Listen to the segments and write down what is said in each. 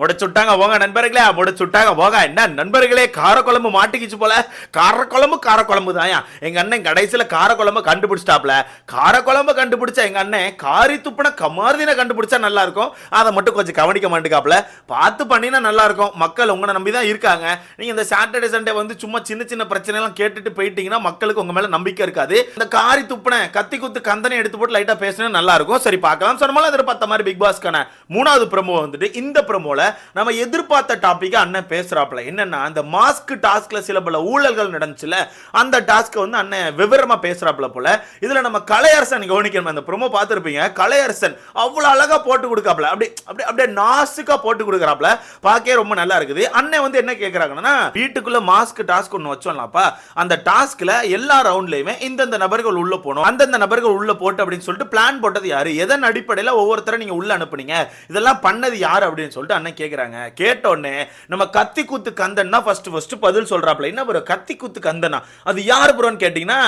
முடிச்சுட்டாங்க போங்க நண்பர்களே, முடிச்சுட்டாங்க போங்க. என்ன நண்பர்களே, காரக்குழம்பு மாட்டிக்கிச்சு போல. காரக்குழம்பு தாயா. எங்க அண்ணன் கடைசியில காரக்குழம்பு கண்டுபிடிச்சிட்டாப்ல. காரக்குழம்பு கண்டுபிடிச்சா எங்க அண்ணன் காரி துப்புன கமார்தின கண்டுபிடிச்சா நல்லா இருக்கும். அதை மட்டும் கொஞ்சம் கவனிக்க மாட்டேங்காப்ல. பார்த்து பண்ணினா நல்லா இருக்கும். மக்கள் உங்களை நம்பி தான் இருக்காங்க. நீங்க இந்த சாட்டர்டே சண்டே வந்து சும்மா சின்ன சின்ன பிரச்சனை எல்லாம் கேட்டுட்டு போயிட்டீங்கன்னா மக்களுக்கு உங்க மேல நம்பிக்கை இருக்காது. இந்த காரி துப்புன கத்தி குத்து கந்தனை எடுத்து போட்டு லைட்டா பேசினா நல்லா இருக்கும். சரி பார்க்கலாம். சொன்னமால அதில் பார்த்த மாதிரி பிக் பாஸ்க்கான 3வது ப்ரோமோ வந்துட்டு இந்த ப்ரோமோல நம்ம எதிர்பார்த்த டாபிக் அண்ணன் பேசுறாப்ல. என்னன்னா அந்த மாஸ்க் டாஸ்க்ல சில பல ஊழல்கள் நடந்துச்சுல, அந்த டாஸ்க் வந்து அண்ணன் விவரமா பேசுறாப்ல போல. இதுல நம்ம கலையரசன் கவனிக்கணும். அந்த ப்ரோமோ பார்த்திருப்பீங்க. கலையரசன் அவ்வளவு அழகா போட்டு கொடுக்காப்ல. அப்படியே நாசுக்கா போட்டு கொடுக்கறாப்ல. பார்க்கவே ரொம்ப நல்லா இருக்குது. அண்ணன் வந்து என்ன கேக்குறாங்கன்னா, வீட்டுக்குள்ள மாஸ்க் டாஸ்க் ஒன்னு வச்சோம்லாப்பா, அந்த டாஸ்க்ல எல்லா ரவுண்ட்லயுமே இந்தந்த நபர்கள் உள்ள போணும், அந்தந்த நபர்கள் உள்ள போட்டு அப்படின்னு சொல்லிட்டு பிளான் போட்டது யாரு, எதன் அடிப்படையில் ஒவ்வொருத்தரை நீங்க உள்ள அனுப்புனீங்க, இதெல்லாம் பண்ணது யாரு அப்படின்னு சொல்லிட்டு அண்ணன் கேக்குறாங்க. கேட்ட உடனே நம்ம கத்தி குத்து கந்தன் தான் ஃபர்ஸ்ட் பதில் சொல்றாப்ல. என்ன ப்ரோ கத்தி குத்து கந்தனா, அது யார் ப்ரோன்னு கேட்டீங்கன்னா,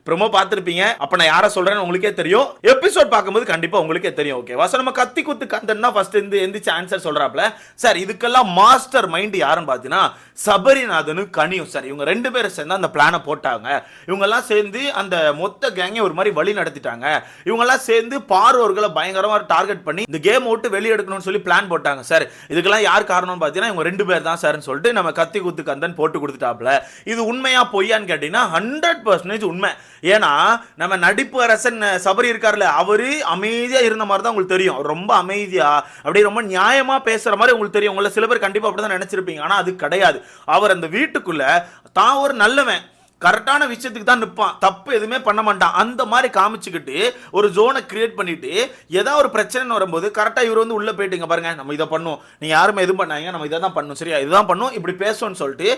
ப்ரோமோ பார்த்திருப்பீங்க. அப்ப நான் யாரை சொல்றேன்னு உங்களுக்கே தெரியும். எபிசோட் பார்க்கும்போது கண்டிப்பா உங்களுக்கே தெரியும். ஓகேவா? சோ நம்ம கத்தி குத்து கந்தன் தான் ஃபர்ஸ்ட் எந்திரிச்சு ஆன்சர் சொல்றாப்ல. சார் இதுக்கெல்லாம் மாஸ்டர் மைண்ட் யாருன்னு பார்த்தீங்கன்னா சபரிநாதனும் கனியும். சார் இவங்க 2 பேரும் சேர்ந்து அந்த பிளானை போட்டாங்க. இவங்க எல்லாம் சேர்ந்து அந்த மொத்த கேங்கை ஒரு மாதிரி வழி நடத்திட்டாங்க. இவங்க எல்லாம் சேர்ந்து பார்வர்களை பயங்கரமா டார்கெட் பண்ணி இந்த கேம் விட்டு வெளியே எடுக்கணும்னு சொல்லி பிளான் போட்டாங்க. சார் இதுக்கெல்லாம் யார் காரணம்னு பார்த்தீங்கன்னா இவங்க 2 பேர் தான் சார்னு சொல்லிட்டு நம்ம கத்தி குத்து கந்தன் போட்டு கொடுத்துட்டாப்ல. இது உண்மையா பொய்யான்னு கேட்டீங்கன்னா 100% உண்மை. ஏன்னா நம்ம நடிப்பு அரசன் சபரி இருக்காருல்ல, அவரு அமைதியா இருந்த மாதிரி தான் உங்களுக்கு தெரியும். ரொம்ப அமைதியா அப்படியே ரொம்ப நியாயமா பேசுற மாதிரி உங்களுக்கு தெரியும். உங்களை சில பேர் கண்டிப்பா அப்படிதான் நினைச்சிருப்பீங்க. ஆனா அது கிடையாது. அவர் அந்த வீட்டுக்குள்ள தான் ஒரு நல்லவன், கரெக்டான விஷயத்துக்கு தான் நிற்பான், தப்பு எதுவுமே பண்ண மாட்டான். அந்த மாதிரி காமிச்சுக்கிட்டு ஒரு ஜோனை கிரியேட் பண்ணிட்டு ஏதாவது ஒரு பிரச்சனை வரும்போது கரெக்டா இவர் வந்து உள்ள போயிட்டீங்க பாருங்க, நம்ம இதை பண்ணும், நீங்க யாருமே எதுவும் பண்ணாங்க, நம்ம இதை தான் பண்ணும், சரியா இதுதான் பண்ணும், இப்படி பேசணும்னு சொல்லிட்டு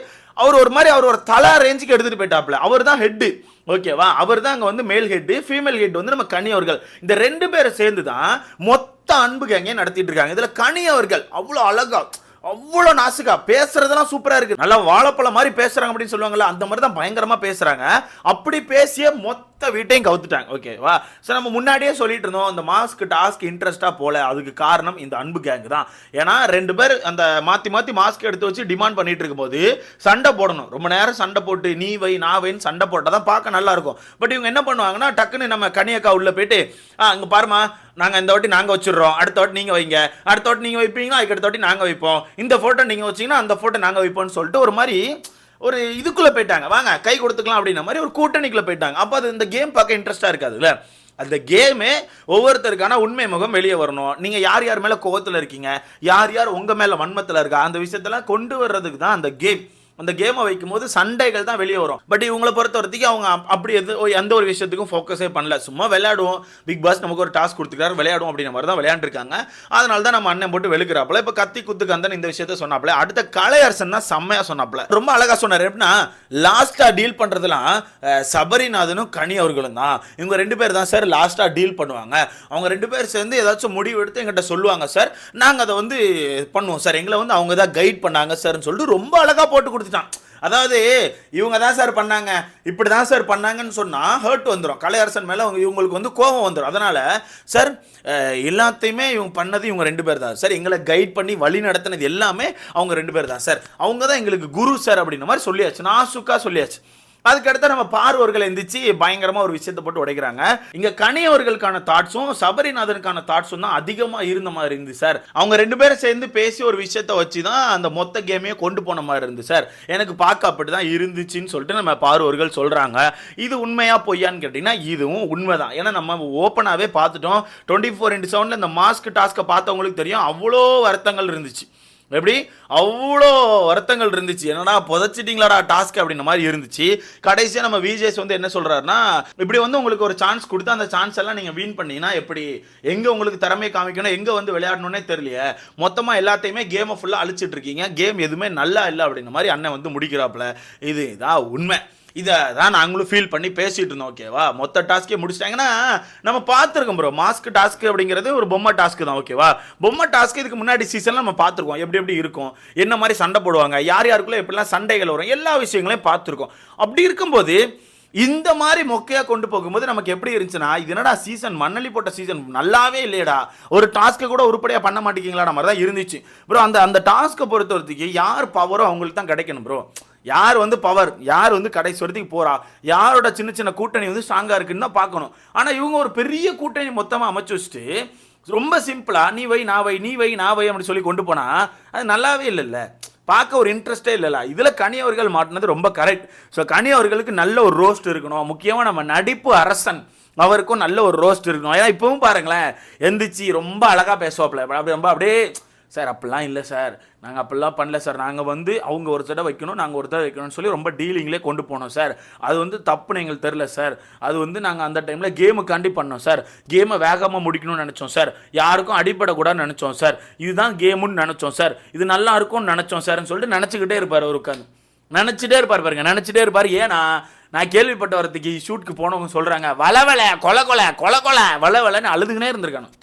அவர் ஒரு மாதிரி அவர் ஒரு தலா ரேஞ்சுக்கு எடுத்துட்டு போயிட்டாப்ல. அவர் தான் ஹெட். ஓகேவா? அவர் தான் அங்க வந்து மேல் ஹெட், ஃபீமேல் ஹெட் வந்து நம்ம கனி அவர்கள். இந்த 2 பேரை சேர்ந்து தான் மொத்த அன்பு கேங்கே நடத்திட்டு இருக்காங்க. இதுல கனி அவர்கள் அவ்வளவு அழகா, அவ்வளோ நாசுக்கா பேசுறதெல்லாம் சூப்பரா இருக்கு. நல்லா வாழைப்பழம் மாதிரி பேசுறாங்க அப்படின்னு சொல்லுவாங்கல்ல, அந்த மாதிரி தான் பயங்கரமா பேசுறாங்க. அப்படி பேசிய மொத்த வீட்டையும் கவுத்துட்டாங்க. ஓகேவா? சோ நம்ம முன்னாடியே சொல்லிட்டு இருந்தோம், அந்த மாஸ்க் டாஸ்க் இன்ட்ரெஸ்டா போல, அதுக்கு காரணம் இந்த அன்பு கேங் தான். ஏன்னா 2 பேர் அந்த மாத்தி மாத்தி மாஸ்க் எடுத்து வச்சு டிமாண்ட் பண்ணிட்டு இருக்கும்போது சண்டை போடணும். ரொம்ப நேரம் சண்டை போட்டு நீ வை நான் வைன்னு சண்டை போட்டால் தான் பார்க்க நல்லா இருக்கும். பட் இவங்க என்ன பண்ணுவாங்கன்னா, டக்குன்னு நம்ம கனியக்கா உள்ள போயிட்டு இங்க பாருமா, நாங்க இந்த வாட்டி நாங்க வச்சிடுறோம், அடுத்த வாட்டி நீங்க வைங்க, அடுத்த வாட்டி நீங்க வைப்பீங்கன்னா அதுக்கு அடுத்த வாட்டி நாங்க வைப்போம், இந்த போட்டோ நீங்க வச்சீங்கன்னா அந்த போட்டோ நாங்க வைப்போம்னு சொல்லிட்டு ஒரு மாதிரி ஒரு இதுக்குள்ள போயிட்டாங்க. வாங்க கை கொடுத்துக்கலாம் அப்படின்ற மாதிரி ஒரு கூட்டணிக்குள்ள போயிட்டாங்க. அப்போ அது இந்த கேம் பார்க்க இன்ட்ரெஸ்டா இருக்காதுல்ல. அந்த கேமே ஒவ்வொருத்தருக்கான உண்மை முகம் வெளியே வரணும். நீங்க யார் யார் மேல கோவத்தில் இருக்கீங்க, யார் யார் உங்க மேல வன்மத்தில் இருக்கா, அந்த விஷயத்தெல்லாம் கொண்டு வர்றதுக்கு தான் அந்த கேம். அந்த கேமை வைக்கும் போது சண்டைகள் தான் வெளியே வரும். பட் இவங்களை பொறுத்த வரைக்கும் அவங்க அப்படி எந்த ஒரு விஷயத்துக்கும் ஃபோக்கஸே பண்ணல. சும்மா விளையாடுவோம், பிக் பாஸ் நமக்கு ஒரு டாஸ்க் கொடுத்துருக்காரு, விளையாடுவோம் அப்படின்ற மாதிரி தான் விளையாண்டுருக்காங்க. அதனால தான் நம்ம அண்ணன் போட்டு வெளுக்கிறாப்புல. இப்போ கத்தி குத்து கந்தன் இந்த விஷயத்த சொன்னாப்ல. அடுத்த கலையரசன் தான் செம்மையா சொன்னாப்ல, ரொம்ப அழகா சொன்னார். எப்படின்னா லாஸ்டா டீல் பண்றதுலாம் சபரிநாதனும் கனி அவர்களும் தான். இவங்க 2 பேர் தான் சார் லாஸ்டா டீல் பண்ணுவாங்க. அவங்க 2 பேர் சேர்ந்து ஏதாச்சும் முடிவு எடுத்து எங்கிட்ட சொல்லுவாங்க சார், நாங்கள் அதை வந்து பண்ணுவோம் சார், எங்களை வந்து அவங்க தான் கைட் பண்ணாங்க சார்னு சொல்லிட்டு ரொம்ப அழகா போட்டு கொடுத்து. அதாவது இவங்க தான் சார் பண்ணாங்க, இப்படி தான் சார் பண்ணாங்கன்னு சொன்னா ஹர்ட் வந்துடும். கலையரசன் மேல இவங்களுக்கு வந்து கோபம் வந்துடும். அதனால சார் எல்லாத்தையுமே இவங்க பண்ணது இவங்க 2 பேர் தான் சார், எங்களை கைட் பண்ணி வழி நடத்தினது எல்லாமே அவங்க 2 பேர் தான் சார், அவங்க தான் எங்களுக்கு குரு சார் அப்படின்ற மாதிரி சொல்லியாச்சு, நாசுக்கா சொல்லியாச்சு. அதுக்கடுத்து நம்ம பார்வர்கள் எந்திரிச்சு பயங்கரமா ஒரு விஷயத்தை போட்டு உடைக்கிறாங்க. இங்க கனியவர்களுக்கான தாட்ஸும் சபரிநாதனுக்கான தாட்ஸும் தான் அதிகமா இருந்த மாதிரி இருந்து சார். அவங்க 2 பேரும் சேர்ந்து பேசி ஒரு விஷயத்தை வச்சு தான் அந்த மொத்த கேமையே கொண்டு போன மாதிரி இருந்து சார். எனக்கு பார்க்க அப்படிதான் இருந்துச்சுன்னு சொல்லிட்டு நம்ம பார்வர்கள் சொல்றாங்க. இது உண்மையா பொய்யான்னு கேட்டீங்கன்னா இதுவும் உண்மைதான். ஏன்னா நம்ம ஓப்பனாவே பார்த்துட்டோம். 24/7 இந்த மாஸ்க் டாஸ்கை பார்த்தவங்களுக்கு தெரியும், அவ்வளோ வருத்தங்கள் இருந்துச்சு. எப்படி அவ்வளோ வருத்தங்கள் இருந்துச்சு, என்னடா புதைச்சிட்டீங்களாடா டாஸ்க் அப்படின்ற மாதிரி இருந்துச்சு. கடைசியாக நம்ம விஜேஸ் வந்து என்ன சொல்றாருன்னா, இப்படி வந்து உங்களுக்கு ஒரு சான்ஸ் கொடுத்து அந்த சான்ஸ் எல்லாம் நீங்கள் வின் பண்ணீங்கன்னா எப்படி, எங்கே உங்களுக்கு திறமையை காமிக்கணும், எங்கே வந்து விளையாடணுன்னே தெரியலையே, மொத்தமாக எல்லாத்தையுமே கேமை ஃபுல்லாக அழிச்சிட்டு இருக்கீங்க, கேம் எதுவுமே நல்லா இல்லை அப்படின்ற மாதிரி அண்ணன் வந்து முடிக்கிறாப்புல. இதுதான் உண்மை. இதை தான் நாங்களும் ஃபீல் பண்ணி பேசிட்டு இருந்தோம். ஓகேவா? மொத்த டாஸ்க்கே முடிச்சிட்டாங்கன்னா நம்ம பார்த்துருக்கோம் ப்ரோ. மாஸ்க் டாஸ்க் அப்படிங்கிறது ஒரு பொம்மை டாஸ்க் தான். ஓகேவா? பொம்மை டாஸ்க் இதுக்கு முன்னாடி சீசன்ல நம்ம பார்த்துருக்கோம், எப்படி எப்படி இருக்கும், என்ன மாதிரி சண்டை போடுவாங்க, யார் யாருக்குள்ள எப்படிலாம் சண்டைகள் வரும், எல்லா விஷயங்களையும் பார்த்துருக்கோம். அப்படி இருக்கும்போது இந்த மாதிரி மொக்கையா கொண்டு போகும்போது நமக்கு எப்படி இருந்துச்சுன்னா, இது என்னடா சீசன் மண்ணலி போட்ட சீசன் நல்லாவே இல்லையடா, ஒரு டாஸ்க்கு கூட உருப்படியா பண்ண மாட்டேங்கிறீங்களா மாதிரி தான் இருந்துச்சு ப்ரோ. அந்த டாஸ்க்கை பொறுத்தவரைக்கும் யார் பவரோ அவங்களுக்கு தான் கிடைக்கணும் ப்ரோ. யார் வந்து பவர், யார் வந்து கடைசி வரத்துக்கு போறா, யாரோட சின்ன சின்ன கூட்டணி வந்து ஸ்ட்ராங்கா இருக்குன்னு தான் பார்க்கணும். ஆனா இவங்க ஒரு பெரிய கூட்டணி மொத்தமா அமைச்சு வச்சுட்டு ரொம்ப சிம்பிளா நீ வை நான் வை நீ வை நான் வை அப்படின்னு சொல்லி கொண்டு போனா அது நல்லாவே இல்லைல்ல, பார்க்க ஒரு இன்ட்ரெஸ்டே இல்லைல்ல. இதில் கனி அவர்கள் மாட்டினது ரொம்ப கரெக்ட். ஸோ கனி அவர்களுக்கு நல்ல ஒரு ரோஸ்ட் இருக்கணும். முக்கியமாக நம்ம நடிப்பு அரசன் அவருக்கும் நல்ல ஒரு ரோஸ்ட் இருக்கணும். ஏன்னா இப்பவும் பாருங்களேன், எந்திரிச்சு ரொம்ப அழகாக பேசுவாப்பில், அப்படி ரொம்ப அப்படியே சார் அப்படிலாம் இல்லை சார், நாங்கள் அப்படிலாம் பண்ணல சார், நாங்கள் வந்து அவங்க ஒரு தடவை வைக்கணும் நாங்கள் ஒரு தடவை வைக்கணும்னு சொல்லி ரொம்ப டீலிங்லேயே கொண்டு போனோம் சார், அது வந்து தப்புன்னு எங்களுக்கு தெரில சார், அது வந்து நாங்கள் அந்த டைமில் கேமுக்காண்டி பண்ணோம் சார், கேமை வேகமாக முடிக்கணும்னு நினச்சோம் சார், யாருக்கும் அடிப்படக்கூடாதுன்னு நினச்சோம் சார், இதுதான் கேமுன்னு நினச்சோம் சார், இது நல்லா இருக்கும்னு நினச்சோம் சார்ன்னு சொல்லிட்டு நினச்சிக்கிட்டே இருப்பார். அவர் உட்காந்து நினச்சிட்டே இருப்பார் பாருங்க, நினச்சிட்டே இருப்பார். ஏன்னா நான் கேள்விப்பட்ட வரத்துக்கு ஷூட்டுக்கு போனவங்க சொல்கிறாங்க, வளவலை கொலை கொலை கொலை கொலை வளவலைன்னு அழுதுகினே இருந்திருக்கானு,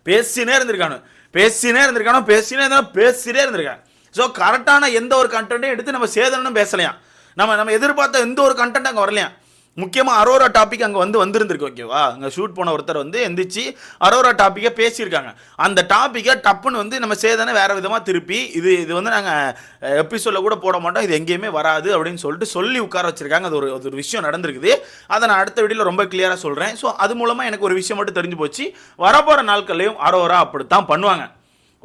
பேசினே இருந்திருக்கானு, பேசினே இருந்திருக்காங்க. ஸோ கரெக்டான எந்த ஒரு கண்டென்ட்டையும் எடுத்து நம்ம சேதனும் பேசலையாம், நம்ம எதிர்பார்த்த எந்த ஒரு கண்டென்ட் அங்கே வரலையாம். முக்கியமாக அரோரா டாபிக் அங்கே வந்திருந்திருக்கு. ஓகேவா, அங்கே ஷூட் போன ஒருத்தர் வந்து எந்திரிச்சு அரோரா டாப்பிக்கை பேசியிருக்காங்க. அந்த டாப்பிக்கை டப்புன்னு வந்து நம்ம சேதனை வேறு விதமாக திருப்பி இது வந்து நாங்கள் எபிசோடில் கூட போட மாட்டோம், இது எங்கேயுமே வராது அப்படின்னு சொல்லிட்டு சொல்லி உட்கார வச்சிருக்காங்க. அது ஒரு விஷயம் நடந்திருக்குது. அதை நான் அடுத்த வீடியோவில் ரொம்ப கிளியராக சொல்கிறேன். ஸோ அது மூலமாக எனக்கு ஒரு விஷயம் மட்டும் தெரிஞ்சு போச்சு, வரப்போகிற நாட்கள்லையும் அரோரா அப்படித்தான் பண்ணுவாங்க.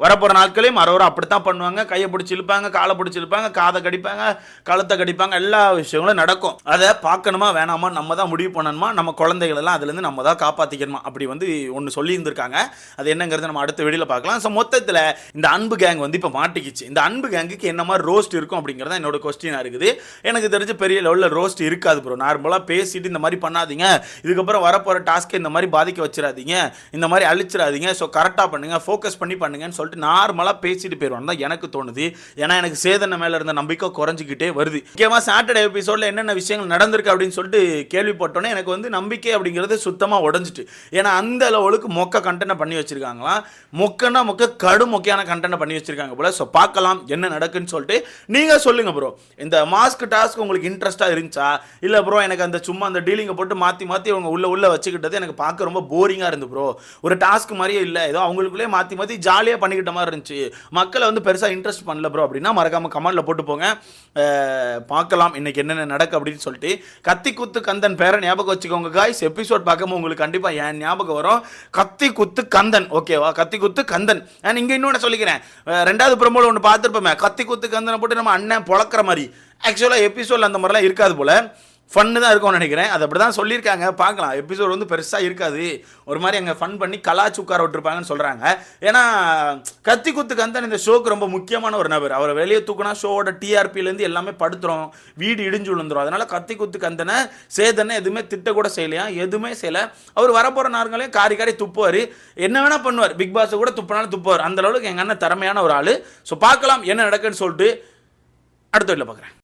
வரப்போகிற நாட்களையும் அரோரா அப்படித்தான் பண்ணுவாங்க. கையை பிடிச்சி இழுப்பாங்க, காலை பிடிச்சி இழுப்பாங்க, காதை கடிப்பாங்க, கழுத்தை கடிப்பாங்க, எல்லா விஷயங்களும் நடக்கும். அதை பார்க்கணுமா வேணாமா நம்ம தான் முடிவு பண்ணணுமா, நம்ம குழந்தைகளெல்லாம் அதுலேருந்து நம்ம தான் காப்பாற்றிக்கணுமா, அப்படி வந்து ஒன்று சொல்லியிருந்திருக்காங்க. அது என்னங்கிறது நம்ம அடுத்த வீடியோவில் பார்க்கலாம். ஸோ மொத்தத்தில் இந்த அன்பு கேங் வந்து இப்போ மாட்டிக்கிச்சு. இந்த அன்பு கேங்குக்கு என்ன மாதிரி ரோஸ்ட் இருக்கும் அப்படிங்கிறத என்னோட கொஸ்டினாக இருக்குது. எனக்கு தெரிஞ்ச பெரிய லெவலில் ரோஸ்ட் இருக்காது ப்ரோ. நார்மலாக பேசிட்டு இந்த மாதிரி பண்ணாதீங்க, இதுக்கப்புறம் வரப்போகிற டாஸ்க்கை இந்த மாதிரி பாதிக்க வச்சிடாதீங்க, இந்த மாதிரி அழிச்சிடாதீங்க, ஸோ கரெக்டாக பண்ணுங்கள், ஃபோக்கஸ் பண்ணுங்கன்னு சொல்லிட்டு நார்மலா பேசிட்டு போயிடுவான் தான் எனக்கு தோணுது. ஏன்னா எனக்கு சேதன மேல இருந்த நம்பிக்கை குறைஞ்சிக்கிட்டே வருது. முக்கியமா சாட்டர்டே எபிசோட்ல என்னென்ன விஷயங்கள் நடந்திருக்கு அப்படின்னு சொல்லிட்டு கேள்விப்பட்டோன்னே எனக்கு வந்து நம்பிக்கை அப்படிங்கிறது சுத்தமா உடஞ்சிட்டு. ஏன்னா அந்த லெவலுக்கு மொக்க கண்டென்ட் பண்ணி வச்சிருக்காங்களாம். மொக்கனா மொக்க கடும் மொக்கையான கண்டென்ட் பண்ணி வச்சிருக்காங்க போல. ஸோ பார்க்கலாம் என்ன நடக்குன்னு சொல்லிட்டு நீங்க சொல்லுங்க ப்ரோ. இந்த மாஸ்க் டாஸ்க் உங்களுக்கு இன்ட்ரெஸ்டா இருந்துச்சா, இல்ல ப்ரோ எனக்கு அந்த சும்மா அந்த டீலிங்கை போட்டு மாத்தி அவங்க உள்ள வச்சுக்கிட்டது எனக்கு பார்க்க ரொம்ப போரிங்கா இருந்து ப்ரோ. ஒரு டாஸ்க் மாதிரியே இல்லை, ஏதோ அவங்களுக்குள்ளே மாத்தி ஜாலியாக பண்ணிக்கிட்ட மாதிரி இருந்துச்சு, மக்களை வந்து பெருசாக இன்ட்ரெஸ்ட் பண்ணல ப்ரோ அப்படின்னா மறக்காம கமெண்ட்ல போட்டு போங்க. பார்க்கலாம் இன்னைக்கு என்னென்ன நடக்கு அப்படின்னு சொல்லிட்டு. கத்தி குத்து கந்தன் பேரை ஞாபகம் வச்சுக்கோங்க காய்ஸ். எபிசோட் பார்க்கும்போது உங்களுக்கு கண்டிப்பா என் ஞாபகம் வரும், கத்தி குத்து கந்தன். ஓகேவா, கத்தி குத்து கந்தன். நான் இங்கே இன்னொன்று சொல்லிக்கிறேன், ரெண்டாவது ப்ரோமோல ஒன்று பார்த்துருப்போமே, கத்தி குத்து கந்தனை போட்டு நம்ம அண்ணன் பொழக்கிற மாதிரி. ஆக்சுவலாக எபிசோட்ல அந்த மாதிரிலாம் இருக்காது போல, ஃபன்னு தான் இருக்கும்னு நினைக்கிறேன். அது அப்படி தான் சொல்லியிருக்காங்க. பார்க்கலாம், எபிசோட் வந்து பெருசாக இருக்காது, ஒரு மாதிரி அங்கே ஃபன் பண்ணி கலாச்சு உட்கார விட்டுருப்பாங்கன்னு சொல்கிறாங்க. ஏன்னா கத்தி குத்து கந்தன் இந்த ஷோக்கு ரொம்ப முக்கியமான ஒரு நபர். அவரை வெளியே தூக்குனா ஷோவோட டிஆர்பிலேருந்து எல்லாமே படுத்துரும், வீடு இடிஞ்சு விழுந்துரும். அதனால் கத்தி குத்து கந்தனை சேதனை எதுவுமே திட்ட கூட செய்யலையா, எதுவுமே செய்யலை. அவர் வரப்போகிற நார்களையும் காரி துப்புவார், என்ன வேணால் பண்ணுவார், பிக் பாஸை கூட துப்பினாலும் துப்புவார். அந்த அளவுக்கு எங்கள் அண்ணன் திறமையான ஒரு ஆள். ஸோ பார்க்கலாம் என்ன நடக்குன்னு சொல்லிட்டு அடுத்த வீட்டில் பார்க்குறேன்.